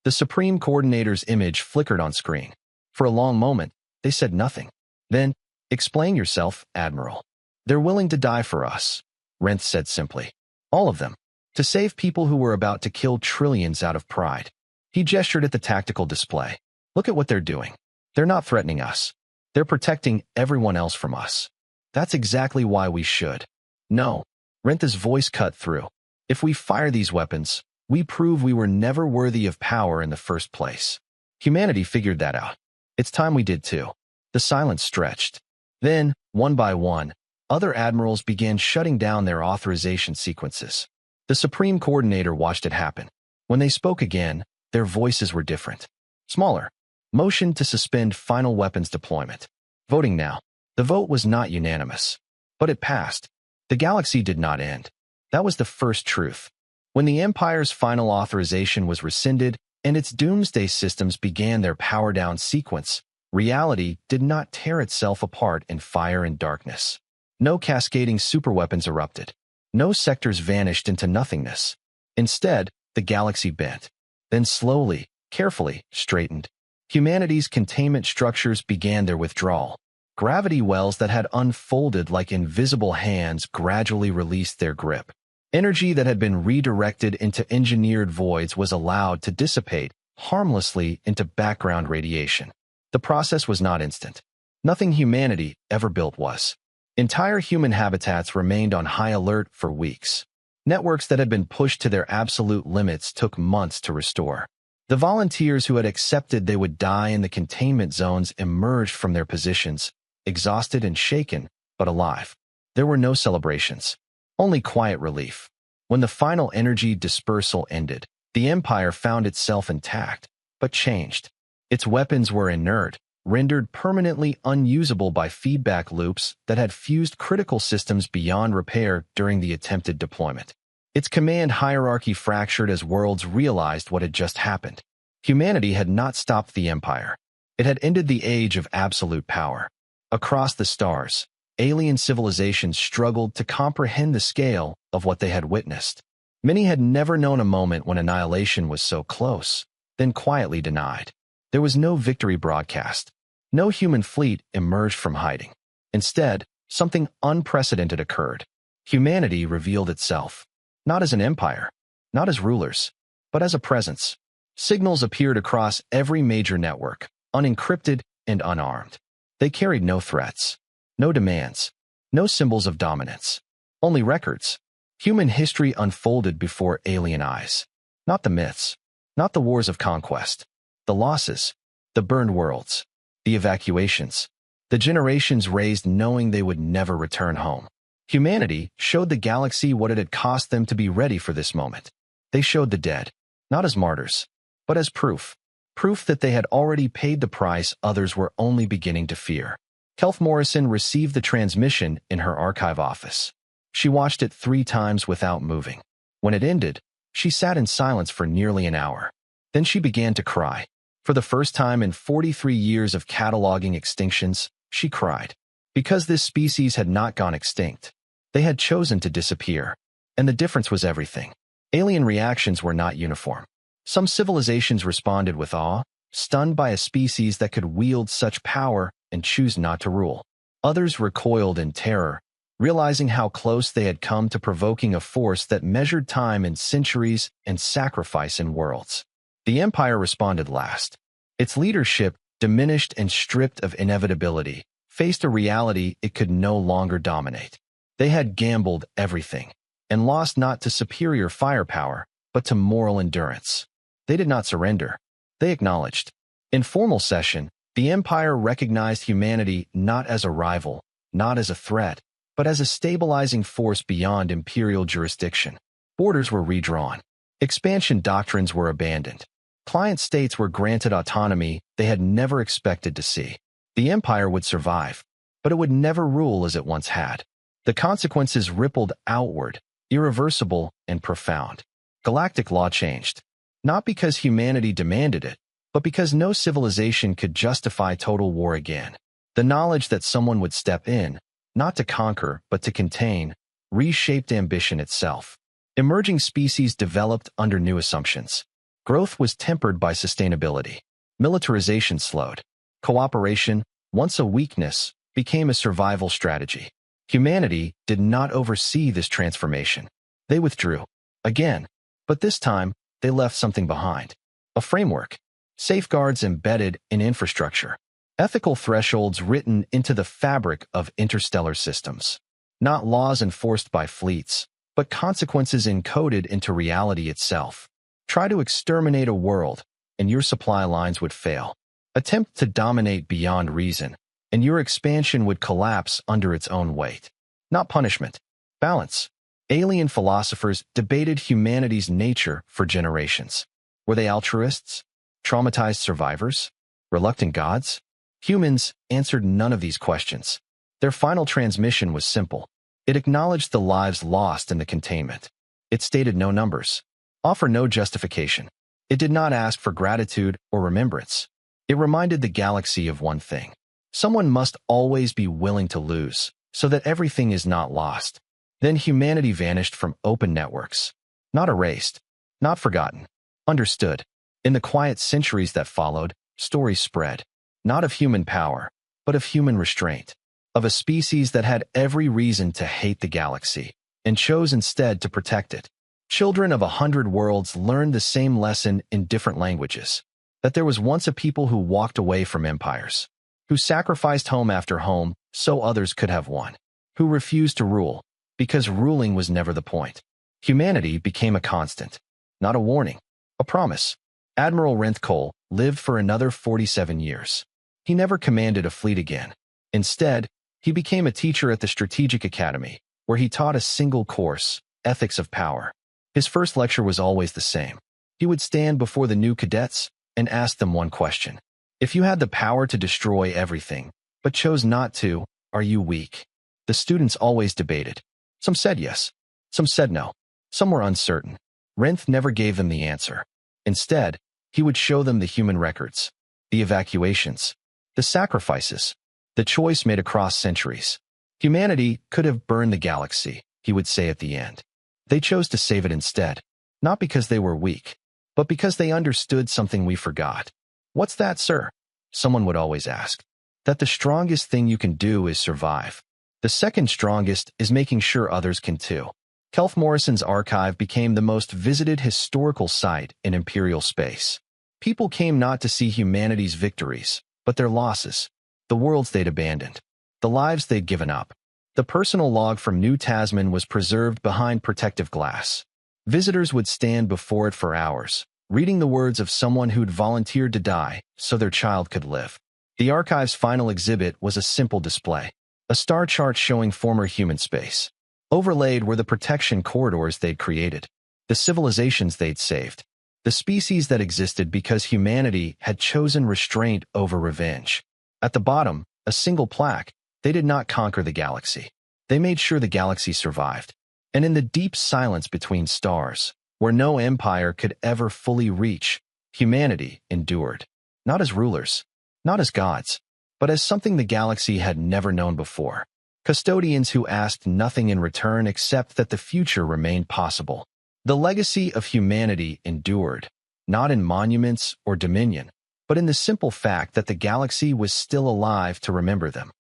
Speaker 1: The Supreme Coordinator's image flickered on screen. For a long moment, they said nothing. Then, "Explain yourself, Admiral." "They're willing to die for us," Renth said simply. "All of them. To save people who were about to kill trillions out of pride." He gestured at the tactical display. "Look at what they're doing. They're not threatening us. They're protecting everyone else from us. That's exactly why we should." "No." Renth's voice cut through. "If we fire these weapons, we prove we were never worthy of power in the first place. Humanity figured that out. It's time we did too." The silence stretched. Then, one by one, other admirals began shutting down their authorization sequences. The Supreme Coordinator watched it happen. When they spoke again, their voices were different. Smaller. Motion to suspend final weapons deployment. Voting now. The vote was not unanimous. But it passed. The galaxy did not end. That was the first truth. When the Empire's final authorization was rescinded and its doomsday systems began their power-down sequence, reality did not tear itself apart in fire and darkness. No cascading superweapons erupted. No sectors vanished into nothingness. Instead, the galaxy bent. Then slowly, carefully, straightened. Humanity's containment structures began their withdrawal. Gravity wells that had unfolded like invisible hands gradually released their grip. Energy that had been redirected into engineered voids was allowed to dissipate harmlessly into background radiation. The process was not instant. Nothing humanity ever built was. Entire human habitats remained on high alert for weeks. Networks that had been pushed to their absolute limits took months to restore. The volunteers who had accepted they would die in the containment zones emerged from their positions, exhausted and shaken, but alive. There were no celebrations, only quiet relief. When the final energy dispersal ended, the Empire found itself intact, but changed. Its weapons were inert, rendered permanently unusable by feedback loops that had fused critical systems beyond repair during the attempted deployment. Its command hierarchy fractured as worlds realized what had just happened. Humanity had not stopped the Empire. It had ended the age of absolute power. Across the stars, alien civilizations struggled to comprehend the scale of what they had witnessed. Many had never known a moment when annihilation was so close, then quietly denied. There was no victory broadcast. No human fleet emerged from hiding. Instead, something unprecedented occurred. Humanity revealed itself. Not as an empire, not as rulers, but as a presence. Signals appeared across every major network, unencrypted and unarmed. They carried no threats, no demands, no symbols of dominance, only records. Human history unfolded before alien eyes. Not the myths, not the wars of conquest, the losses, the burned worlds, the evacuations, the generations raised knowing they would never return home. Humanity showed the galaxy what it had cost them to be ready for this moment. They showed the dead, not as martyrs, but as proof. Proof that they had already paid the price others were only beginning to fear. Kelf Morrison received the transmission in her archive office. She watched it 3 times without moving. When it ended, she sat in silence for nearly an hour. Then she began to cry. For the first time in 43 years of cataloging extinctions, she cried. Because this species had not gone extinct. They had chosen to disappear. And the difference was everything. Alien reactions were not uniform. Some civilizations responded with awe, stunned by a species that could wield such power and choose not to rule. Others recoiled in terror, realizing how close they had come to provoking a force that measured time in centuries and sacrifice in worlds. The Empire responded last. Its leadership, diminished and stripped of inevitability, faced a reality it could no longer dominate. They had gambled everything, and lost not to superior firepower, but to moral endurance. They did not surrender. They acknowledged. In formal session, the Empire recognized humanity not as a rival, not as a threat, but as a stabilizing force beyond imperial jurisdiction. Borders were redrawn. Expansion doctrines were abandoned. Client states were granted autonomy they had never expected to see. The Empire would survive, but it would never rule as it once had. The consequences rippled outward, irreversible and profound. Galactic law changed, not because humanity demanded it, but because no civilization could justify total war again. The knowledge that someone would step in, not to conquer but to contain, reshaped ambition itself. Emerging species developed under new assumptions. Growth was tempered by sustainability. Militarization slowed. Cooperation, once a weakness, became a survival strategy. Humanity did not oversee this transformation. They withdrew. Again. But this time, they left something behind. A framework. Safeguards embedded in infrastructure. Ethical thresholds written into the fabric of interstellar systems. Not laws enforced by fleets, but consequences encoded into reality itself. Try to exterminate a world, and your supply lines would fail. Attempt to dominate beyond reason, and your expansion would collapse under its own weight. Not punishment. Balance. Alien philosophers debated humanity's nature for generations. Were they altruists? Traumatized survivors? Reluctant gods? Humans answered none of these questions. Their final transmission was simple. It acknowledged the lives lost in the containment. It stated no numbers. Offer no justification. It did not ask for gratitude or remembrance. It reminded the galaxy of one thing. Someone must always be willing to lose, so that everything is not lost. Then humanity vanished from open networks. Not erased. Not forgotten. Understood. In the quiet centuries that followed, stories spread. Not of human power, but of human restraint. Of a species that had every reason to hate the galaxy, and chose instead to protect it. Children of 100 worlds learned the same lesson in different languages. That there was once a people who walked away from empires. Who sacrificed home after home so others could have one. Who refused to rule, because ruling was never the point. Humanity became a constant. Not a warning. A promise. Admiral Renthcole lived for another 47 years. He never commanded a fleet again. Instead, he became a teacher at the Strategic Academy, where he taught a single course, Ethics of Power. His first lecture was always the same. He would stand before the new cadets and ask them one question. If you had the power to destroy everything, but chose not to, are you weak? The students always debated. Some said yes. Some said no. Some were uncertain. Renth never gave them the answer. Instead, he would show them the human records, the evacuations, the sacrifices, the choice made across centuries. Humanity could have burned the galaxy, he would say at the end. They chose to save it instead, not because they were weak, but because they understood something we forgot. What's that, sir? Someone would always ask. That the strongest thing you can do is survive. The second strongest is making sure others can too. Kelf Morrison's archive became the most visited historical site in Imperial space. People came not to see humanity's victories, but their losses, the worlds they'd abandoned, the lives they'd given up. The personal log from New Tasman was preserved behind protective glass. Visitors would stand before it for hours, reading the words of someone who'd volunteered to die so their child could live. The archive's final exhibit was a simple display, a star chart showing former human space. Overlaid were the protection corridors they'd created, the civilizations they'd saved, the species that existed because humanity had chosen restraint over revenge. At the bottom, a single plaque. They did not conquer the galaxy. They made sure the galaxy survived. And in the deep silence between stars, where no empire could ever fully reach, humanity endured. Not as rulers, not as gods, but as something the galaxy had never known before. custodians who asked nothing in return except that the future remained possible. The legacy of humanity endured, not in monuments or dominion, but in the simple fact that the galaxy was still alive to remember them.